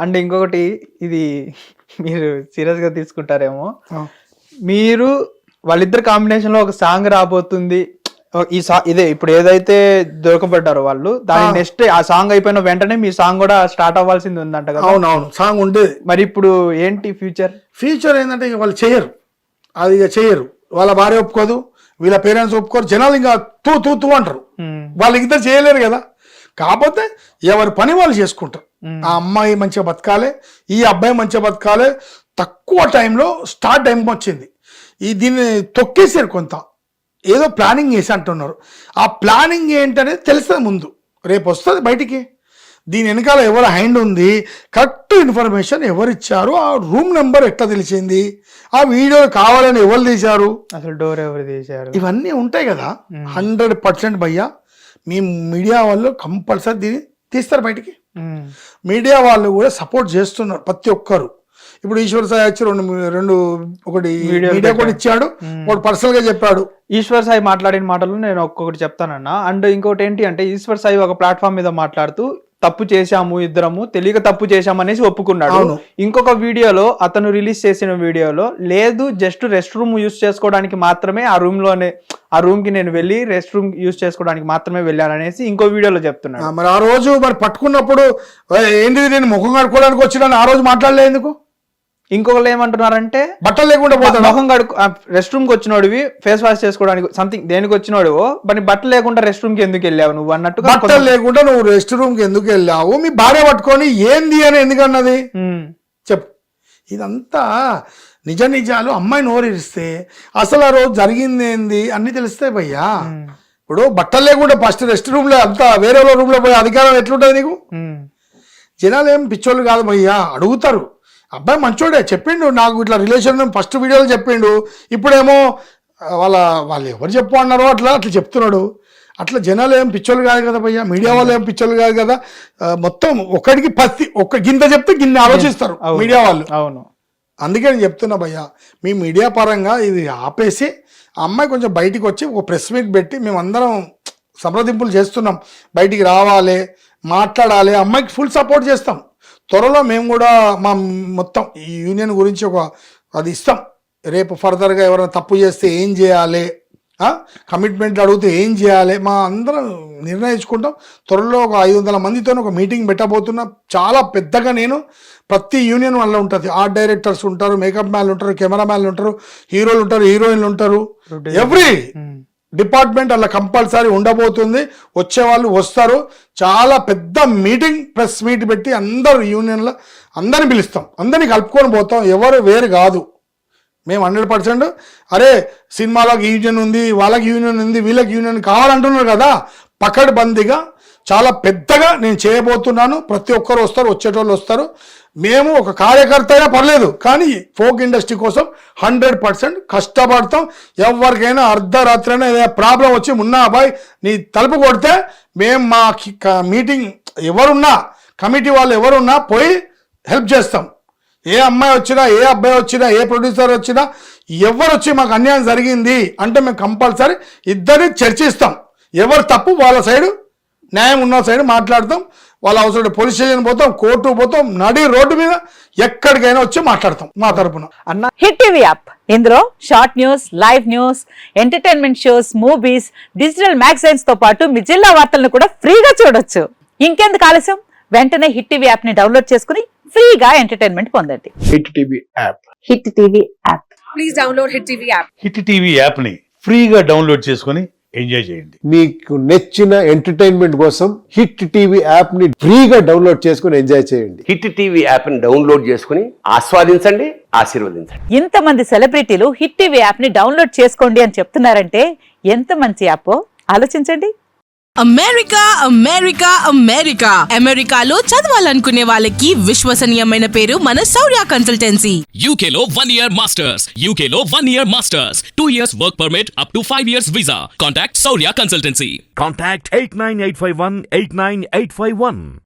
And ఇంకొకటి ఇది మీరు సీరియస్‌గా తీసుకుంటారేమో. మీరు వాళ్ళిద్దరి కాంబినేషన్‌లో ఒక సాంగ్ రాబోతుంది. ఇదే ఇప్పుడు ఏదైతే దొరకబడ్డారో వాళ్ళు దాని నెక్స్ట్ ఆ సాంగ్ అయిపోయిన వెంటనే మీ సాంగ్ కూడా స్టార్ట్ అవ్వాల్సింది ఉందంట కదా. అవునవును, సాంగ్ ఉండేది. మరి ఇప్పుడు ఏంటి ఫ్యూచర్ ఏంటంటే ఇక వాళ్ళు చేయరు, అది ఇక చేయరు. వాళ్ళ భార్య ఒప్పుకోదు, వీళ్ళ పేరెంట్స్ ఒప్పుకోరు, జనాలు ఇంకా తూ తూ తూ అంటారు. వాళ్ళకి ఇద్దరు చేయలేరు కదా. కాకపోతే ఎవరి పని వాళ్ళు చేసుకుంటారు. ఆ అమ్మాయి మంచిగా బతకాలి, ఈ అబ్బాయి మంచిగా బతకాలి. తక్కువ టైంలో స్టార్ట్ టైం వచ్చింది. దీన్ని తొక్కేసారు కొంత, ఏదో ప్లానింగ్ చేసి అంటున్నారు. ఆ ప్లానింగ్ ఏంటనేది తెలుస్తుంది ముందు, రేపు వస్తుంది బయటికి. దీని వెనకాల ఎవరు హ్యాండ్ ఉంది, కరెక్ట్ ఇన్ఫర్మేషన్ ఎవరు ఇచ్చారు, ఆ రూమ్ నెంబర్ ఎట్లా తెలిసింది, ఆ వీడియో కావాలని ఎవరు తీశారు, అసలు డోర్ ఎవరు తీశారు, ఇవన్నీ ఉంటాయి కదా. 100% భయ్యా మీ మీడియా వాళ్ళు కంపల్సరీ దీన్ని తీస్తారు బయటికి. మీడియా వాళ్ళు కూడా సపోర్ట్ చేస్తున్నారు ప్రతి ఒక్కరు. ఇప్పుడు ఈశ్వర్ సాయి వచ్చి రెండు ఒకటి మీడియా కూడా ఇచ్చాడు, ఒకటి పర్సనల్ గా చెప్పాడు. ఈశ్వర్ సాయి మాట్లాడిన మాటలు నేను ఒక్కొక్కటి చెప్తానన్నా. అండ్ ఇంకోటి ఏంటి అంటే ఈశ్వర్ సాయి ఒక ప్లాట్ఫామ్ మీద మాట్లాడుతూ తప్పు చేశాము, ఇద్దరము తెలియక తప్పు చేశాము అనేసి ఒప్పుకున్నాడు. ఇంకొక వీడియోలో అతను రిలీజ్ చేసిన వీడియోలో లేదు, జస్ట్ రెస్ట్ రూమ్ యూజ్ చేసుకోవడానికి మాత్రమే ఆ రూమ్ కి నేను వెళ్ళి రెస్ట్ రూమ్ యూజ్ చేసుకోవడానికి మాత్రమే వెళ్ళాను అనేసి ఇంకో వీడియోలో చెప్తున్నాడు. మరి ఆ రోజు మరి పట్టుకున్నప్పుడు ఏంటిది నేను ముఖం కడుక్కోవడానికి వచ్చిన ఆ రోజు మాట్లాడలేదు ఎందుకు? ఇంకొకరు ఏమంటున్నారంటే బట్టలు లేకుండా పోతాడు, మొహం కడుకు రెస్ట్ రూమ్ కి వచ్చినోడివి ఫేస్ వాష్ చేసుకోవడానికి సంథింగ్ దేనికి వచ్చినోడు, మరి బట్టలు లేకుండా రెస్ట్ రూమ్ కి ఎందుకు వెళ్ళావు నువ్వు అన్నట్టు. బట్టలు లేకుండా నువ్వు రెస్ట్ రూమ్ కి ఎందుకు వెళ్ళావు, మీ భార్య పట్టుకొని ఏంది అని ఎందుకన్నది చెప్పు. ఇదంతా నిజాలు అమ్మాయి నోరిస్తే అసలు ఆ రోజు జరిగింది ఏంది అన్ని తెలుస్తాయి భయ్యా. ఇప్పుడు బట్టలు లేకుండా ఫస్ట్ రెస్ట్ రూమ్ లో అంతా వేరే రూమ్ లో పోయే అధికారం ఎట్లుంటది నీకు? జనాలు ఏం పిచ్చోళ్ళు కాదు భయ్యా, అడుగుతారు. అబ్బాయి మంచోడే, చెప్పిండు నాకు ఇట్లా రిలేషన్ ఫస్ట్ వీడియోలో చెప్పిండు, ఇప్పుడేమో వాళ్ళు ఎవరు చెప్పు అన్నారో అట్లా చెప్తున్నాడు. అట్లా జనాలు ఏం పిచ్చోళ్ళు కాదు కదా భయ్యా, మీడియా వాళ్ళు ఏం పిచ్చోళ్ళు కాదు కదా. మొత్తం ఒకటికి ఒక్క గింత చెప్తే గిన్నె ఆలోచిస్తారు మీడియా వాళ్ళు. అవును, అందుకే నేను చెప్తున్నా భయ్యా, మీ మీడియా పరంగా ఇది ఆపేసి ఆ అమ్మాయి కొంచెం బయటికి వచ్చి ఒక ప్రెస్ మీట్ పెట్టి మేమందరం సంప్రదింపులు చేస్తున్నాం, బయటికి రావాలి, మాట్లాడాలి, అమ్మాయికి ఫుల్ సపోర్ట్ చేస్తాం. త్వరలో మేము కూడా మా మొత్తం ఈ యూనియన్ గురించి అది ఇస్తాం. రేపు ఫర్దర్గా ఎవరైనా తప్పు చేస్తే ఏం చేయాలి, కమిట్మెంట్ అడిగితే ఏం చేయాలి, మా అందరం నిర్ణయించుకుంటాం. త్వరలో ఒక 500 మందితో ఒక మీటింగ్ పెట్టబోతున్నా. చాలా పెద్దగా నేను ప్రతి యూనియన్ వల్ల ఉంటుంది. ఆర్ట్ డైరెక్టర్స్ ఉంటారు, మేకప్ మ్యాన్లు ఉంటారు, కెమెరా మ్యాన్లు ఉంటారు, హీరోలు ఉంటారు, హీరోయిన్లు ఉంటారు, ఎవ్రీ డిపార్ట్మెంట్ అలా కంపల్సరీ ఉండబోతుంది. వచ్చేవాళ్ళు వస్తారు. చాలా పెద్ద మీటింగ్ ప్రెస్ మీట్ పెట్టి అందరు యూనియన్లో అందరిని పిలుస్తాం, అందరినీ కలుపుకొని పోతాం. ఎవరు వేరు కాదు, మేము 100%. అరే సినిమాలకు యూనియన్ ఉంది, వాళ్ళకి యూనియన్ ఉంది, వీళ్ళకి యూనియన్ కావాలంటున్నారు కదా, పకడ్బందీగా చాలా పెద్దగా నేను చేయబోతున్నాను. ప్రతి ఒక్కరు వస్తారు, వచ్చేటోళ్ళు వస్తారు. మేము ఒక కార్యకర్త అయినా పర్లేదు, కానీ ఫోక్ ఇండస్ట్రీ కోసం 100% కష్టపడతాం. ఎవరికైనా అర్ధరాత్రి అయినా ఏదైనా ప్రాబ్లం వచ్చి మున్నా అబ్బాయి నీ తలుపు కొడితే మేము మా మీటింగ్ ఎవరున్నా, కమిటీ వాళ్ళు ఎవరున్నా పోయి హెల్ప్ చేస్తాం. ఏ అమ్మాయి వచ్చినా, ఏ అబ్బాయి వచ్చినా, ఏ ప్రొడ్యూసర్ వచ్చినా, ఎవరు వచ్చి మాకు అన్యాయం జరిగింది అంటే మేము కంపల్సరీ ఇద్దరిని చర్చిస్తాం. ఎవరు తప్పు వాళ్ళ సైడు, న్యాయం ఉన్న సైడ్ మాట్లాడతాం. వాళ్ళ అవసరం పోలీస్ స్టేషన్ పోతాం, కోర్టు పోతాం, నడి రోడ్డు మీద ఎక్కడికైనా వచ్చి మాట్లాడతాం మా తరపున. అన్న హిట్ టీవీ యాప్, ఇందులో short news, live news, entertainment shows, movies, digital magazines తో పాటు మీ జిల్లా వార్తలను కూడా ఫ్రీగా చూడొచ్చు. ఇంకెందుకు ఆలస్యం, వెంటనే హిట్ టీవీ యాప్ ని డౌన్లోడ్ చేసుకుని ఫ్రీగా ఎంటర్టైన్మెంట్ పొందండి. Hit TV app, hit TV app, please download hit TV app. Hit TV app ని ఫ్రీగా డౌన్లోడ్ చేసుకుని ఎంజాయ్ చేయండి. మీకు నచ్చిన ఎంటర్టైన్మెంట్ కోసం హిట్ టీవీ యాప్ ని ఫ్రీగా డౌన్లోడ్ చేసుకుని ఎంజాయ్ చేయండి. హిట్ టీవీ యాప్ ని డౌన్లోడ్ చేసుకుని ఆస్వాదించండి, ఆశీర్వదించండి. ఇంతమంది సెలబ్రిటీలు హిట్ టీవీ యాప్ ని డౌన్లోడ్ చేసుకోండి అని చెప్తున్నారంటే ఎంత మంచి యాప్ ఆలోచించండి. అమెరికా అమెరికా అమెరికా అమెరికాలో చదవాలనుకునే వాళ్ళకి విశ్వసనీయమైన పేరు మన శౌర్య కన్సల్టెన్సీ. UK లో 1 year masters, UK లో 1 year masters, 2 years work permit up to 5 years visa. Contact Saurya Consultancy. Contact 89851 89851.